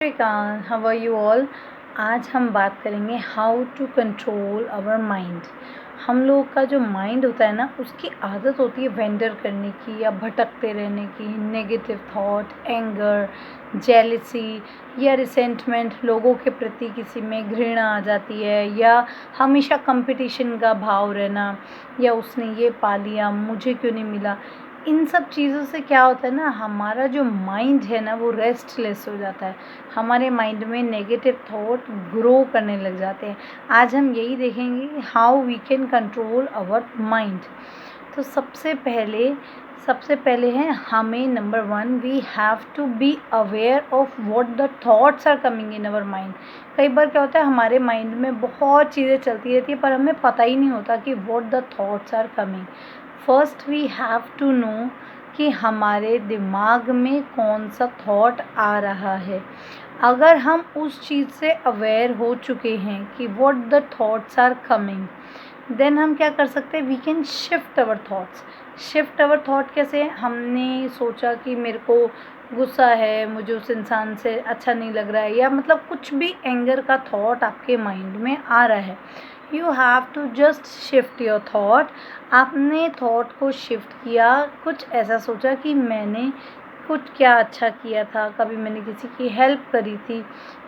Shrikant, how are you all. आज हम बात करेंगे how to control our mind. हम लोग का जो माइंड होता है ना, उसकी आदत होती है वेंडर करने की या भटकते रहने की। नेगेटिव थॉट, एंगर, जेलिसी या रिसेंटमेंट, लोगों के प्रति किसी में घृणा आ जाती है, या हमेशा कंपटीशन का भाव रहना, या उसने ये पा लिया मुझे क्यों नहीं मिला। इन सब चीज़ों से क्या होता है ना, हमारा जो माइंड है ना वो रेस्टलेस हो जाता है। हमारे माइंड में नेगेटिव थॉट ग्रो करने लग जाते हैं। आज हम यही देखेंगे how we can control our mind. तो सबसे पहले है हमें number 1 we have to be aware of what the thoughts are coming in our mind. कई बार क्या होता है, हमारे माइंड में बहुत चीज़ें चलती रहती है पर हमें पता ही नहीं होता कि what the thoughts are coming. First we have to know कि हमारे दिमाग में कौन सा थॉट आ रहा है। अगर हम उस चीज़ से अवेयर हो चुके हैं कि what the thoughts are coming, then हम क्या कर सकते हैं, we can shift our thoughts. Shift our thought कैसे? हमने सोचा कि मेरे को गुस्सा है, मुझे उस इंसान से अच्छा नहीं लग रहा है, या मतलब कुछ भी एंगर का थॉट आपके माइंड में आ रहा है, you have to just shift your thought. आपने थॉट को शिफ्ट किया, कुछ ऐसा सोचा कि मैंने कुछ क्या अच्छा किया था, कभी मैंने किसी की हेल्प करी थी।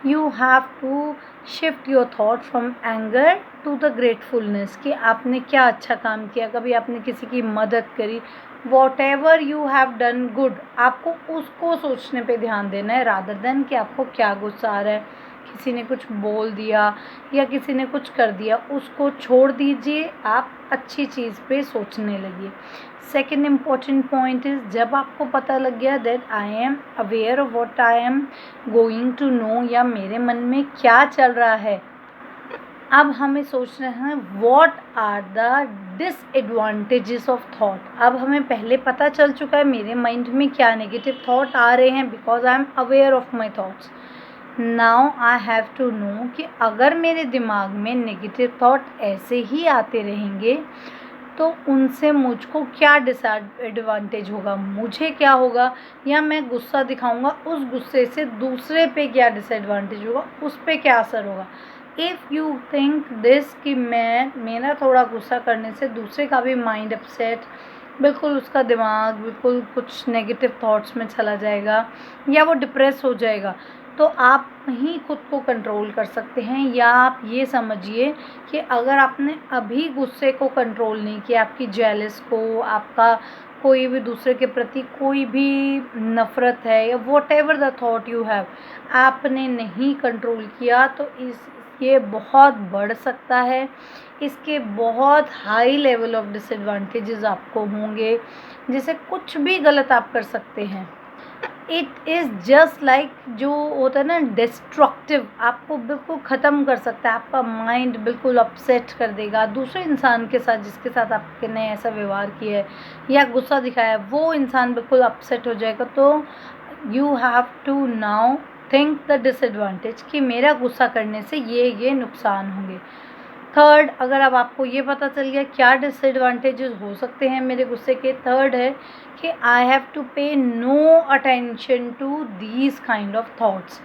You have to shift your thought from anger to the gratefulness, कि आपने क्या अच्छा काम किया, कभी आपने किसी की मदद करी। What ever you have done good, आपको उसको सोचने पे ध्यान देना है, रादर देन कि आपको क्या गुस्सा आ रहा है, किसी ने कुछ बोल दिया या किसी ने कुछ कर दिया, उसको छोड़ दीजिए, आप अच्छी चीज़ पे सोचने लगिए। सेकेंड इम्पॉर्टेंट पॉइंट इज़, जब आपको पता लग गया that I am aware of what I am going to know, या मेरे मन में क्या चल रहा है, अब हमें सोचना है what are the disadvantages of thought. अब हमें पहले पता चल चुका है मेरे माइंड में क्या नेगेटिव थॉट आ रहे हैं, because I am aware of my thoughts. Now I have to know कि अगर मेरे दिमाग में नेगेटिव थॉट ऐसे ही आते रहेंगे तो उनसे मुझको क्या डिसएडवांटेज होगा, मुझे क्या होगा, या मैं गुस्सा दिखाऊंगा, उस गुस्से से दूसरे पे क्या डिसएडवांटेज होगा, उस पे क्या असर होगा। इफ़ यू थिंक दिस कि मेरा थोड़ा गुस्सा करने से दूसरे का भी माइंड अपसेट, बिल्कुल उसका दिमाग बिल्कुल कुछ नेगेटिव थॉट्स में चला जाएगा या वो डिप्रेस हो जाएगा, तो आप ही खुद को कंट्रोल कर सकते हैं। या आप ये समझिए कि अगर आपने अभी गुस्से को कंट्रोल नहीं किया, आपकी जेलस को, आपका कोई भी दूसरे के प्रति कोई भी नफ़रत है, या what ever the thought you have, आपने नहीं कंट्रोल किया, तो ये बहुत बढ़ सकता है। इसके बहुत हाई लेवल ऑफ डिसएडवांटेजेस आपको होंगे, जिसे कुछ भी गलत आप कर सकते हैं। इट इज़ जस्ट लाइक, जो होता है ना डिस्ट्रक्टिव, आपको बिल्कुल ख़त्म कर सकता है, आपका माइंड बिल्कुल अपसेट कर देगा। दूसरे इंसान के साथ जिसके साथ आपने ऐसा व्यवहार किया है या गुस्सा दिखाया है, वो इंसान बिल्कुल अपसेट हो जाएगा। तो you have to now think the disadvantage कि मेरा गुस्सा करने से ये नुकसान होंगे। थर्ड, अगर अब आपको ये पता चल गया क्या डिसएडवांटेजेस हो सकते हैं मेरे गुस्से के, थर्ड है कि I have to pay no attention to these kind of thoughts.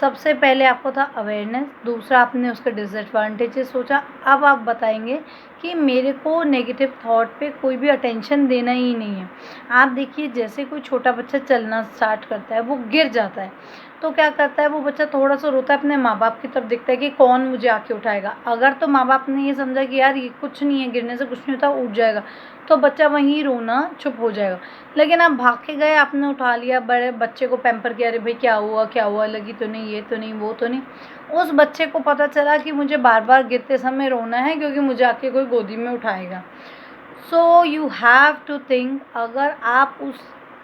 सबसे पहले आपको था अवेयरनेस, दूसरा आपने उसके डिसएडवांटेजेस सोचा, अब आप बताएंगे कि मेरे को नेगेटिव थॉट पे कोई भी अटेंशन देना ही नहीं है। आप देखिए, जैसे कोई छोटा बच्चा चलना स्टार्ट करता है, वो गिर जाता है, तो क्या करता है वो बच्चा, थोड़ा सा रोता है, अपने माँ बाप की तरफ देखता है कि कौन मुझे आके उठाएगा। अगर तो माँ बाप ने ये समझा कि यार ये कुछ नहीं है, गिरने से कुछ नहीं होता, उठ जाएगा, तो बच्चा वहीं रोना चुप हो जाएगा। लेकिन आप भाग के गए, आपने उठा लिया, बड़े बच्चे को पैम्पर किया, अरे भाई क्या हुआ, लगी तो नहीं, ये तो नहीं, वो तो नहीं। उस बच्चे को पता चला कि मुझे बार बार गिरते समय रोना है क्योंकि मुझे आके कोई गोदी में उठाएगा। So you have to think, अगर आप उस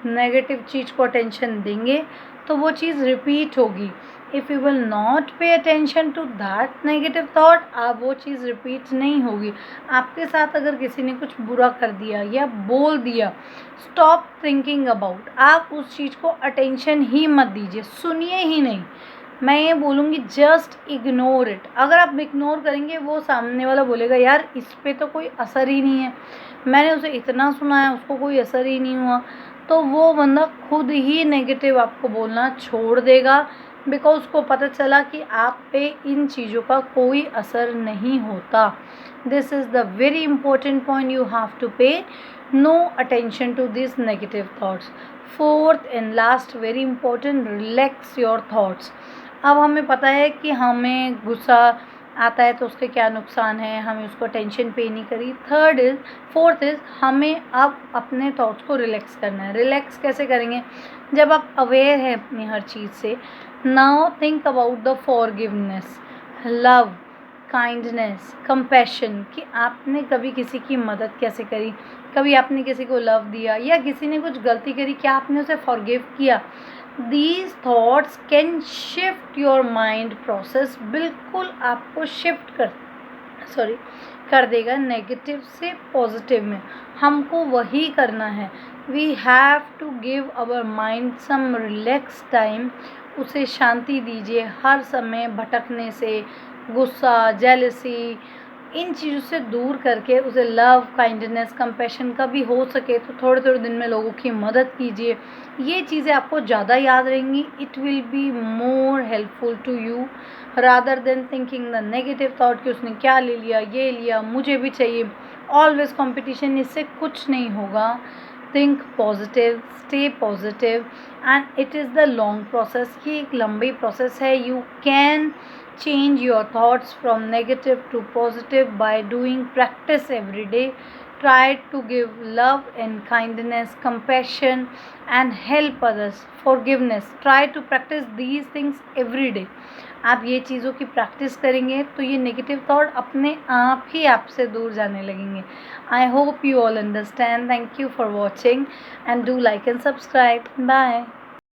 नेगेटिव चीज़ को अटेंशन देंगे तो वो चीज़ रिपीट होगी। If you will not pay attention to that negative thought, आप वो चीज़ रिपीट नहीं होगी। आपके साथ अगर किसी ने कुछ बुरा कर दिया या बोल दिया, स्टॉप थिंकिंग अबाउट, आप उस चीज़ को अटेंशन ही मत दीजिए, सुनिए ही नहीं। मैं ये बोलूँगी जस्ट इग्नोर इट। अगर आप इग्नोर करेंगे, वो सामने वाला बोलेगा यार इस पे तो कोई असर ही नहीं है, मैंने उसे इतना सुना है, उसको कोई असर ही नहीं हुआ, तो वो बंदा खुद ही नेगेटिव आपको बोलना छोड़ देगा। बिकॉज उसको पता चला कि आप पे इन चीज़ों का कोई असर नहीं होता. This is the very important point you have to pay no attention to this negative thoughts. Fourth and last very important, relax your thoughts. अब हमें पता है कि हमें गुस्सा आता है तो उसके क्या नुकसान है, हमें उसको टेंशन पे नहीं करी. फोर्थ इज़ हमें अब अपने थॉट्स को रिलैक्स करना है. रिलैक्स कैसे करेंगे? जब आप अवेयर हैं अपनी हर चीज़ से. Now think about the forgiveness, love, kindness, compassion, कि आपने कभी किसी की मदद कैसे करी, कभी आपने किसी को लव दिया, या किसी ने कुछ गलती करी, क्या आपने उसे फॉरगिव किया. These thoughts can shift your mind process. बिल्कुल आपको शिफ्ट कर देगा नेगेटिव से पॉजिटिव में. हमको वही करना है. We have to give our mind some relax time. उसे शांति दीजिए. हर समय भटकने से, गुस्सा, जेलसी, इन चीज़ों से दूर करके उसे लव, काइंडनेस, कंपैशन, कभी हो सके तो थोड़े थोड़े दिन में लोगों की मदद कीजिए. ये चीज़ें आपको ज़्यादा याद रहेंगी. It will be more helpful to you rather than thinking the negative thought कि उसने क्या ले लिया, ये लिया, मुझे भी चाहिए. ऑलवेज कंपटीशन, इससे कुछ नहीं होगा. Think positive, stay positive, and it is the long process. ये एक लंबी प्रोसेस है. You can change your thoughts from negative to positive by doing practice every day. Try to give love and kindness, compassion, and help others, forgiveness. Try to practice these things every day. आप ये चीज़ों की practice करेंगे तो ये negative thought अपने आप ही आपसे दूर जाने लगेंगे. I hope you all understand. Thank you for watching and do like and subscribe. Bye.